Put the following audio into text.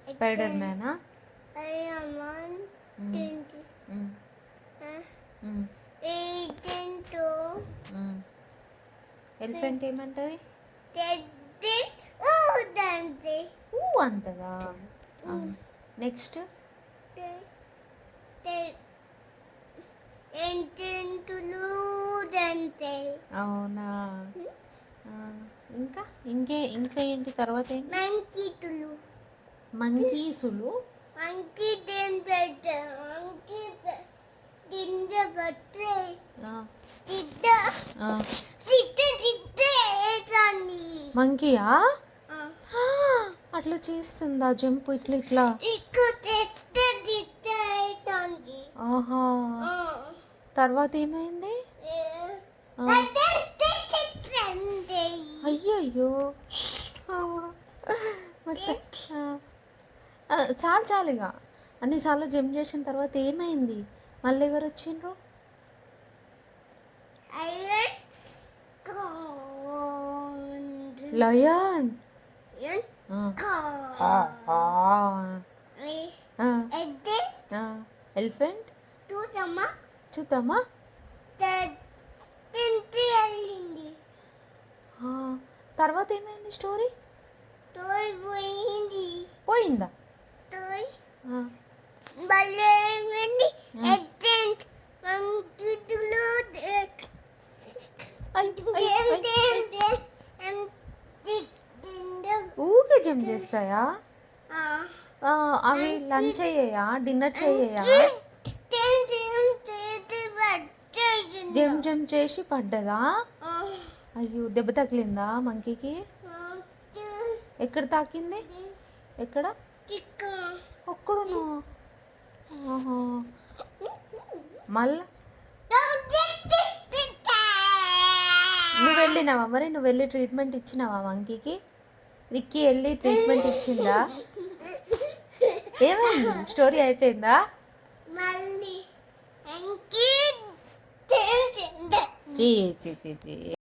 Spider మ్యానా? Elephant ఏమంటది? అంతదా? Next అవునా? ఇంకా ఇంకా ఏంటి తర్వాత? మంకీసులు మంకీయా? అట్లా చేస్తుందా జంప్ ఇట్లా ఇట్లా? ఆహా, తర్వాత ఏమైంది? అయ్యయ్యో, చాలు చాలుగా అన్నిసార్లు జంప్ చేసిన తర్వాత ఏమైంది? మళ్ళీ ఎవరు వచ్చిండ్రు? లయన్. ఎలిఫెంట్ చూద్దామా? తర్వాత ఏమైంది? స్టోరీ పోయిందా? ఊకే జంప్ చేస్తాయా? అవి లంచ్ అయ్యాయా? డిన్నర్ చేయ్యా? జంప్ చేసి పడ్డదా? అయ్యో, దెబ్బ తగిలిందా మంకీకి? ఎక్కడ తాకింది? ఎక్కడ? ఒక్కడును. మళ్ళా నువ్వు వెళ్ళినావా మరి? నువ్వు వెళ్ళి ట్రీట్మెంట్ ఇచ్చినావా మంకీకి? రిక్కీ వెళ్ళి ట్రీట్మెంట్ ఇచ్చిందా? ఏమైంది? స్టోరీ అయిపోయిందా? చీ చీ చీ చీ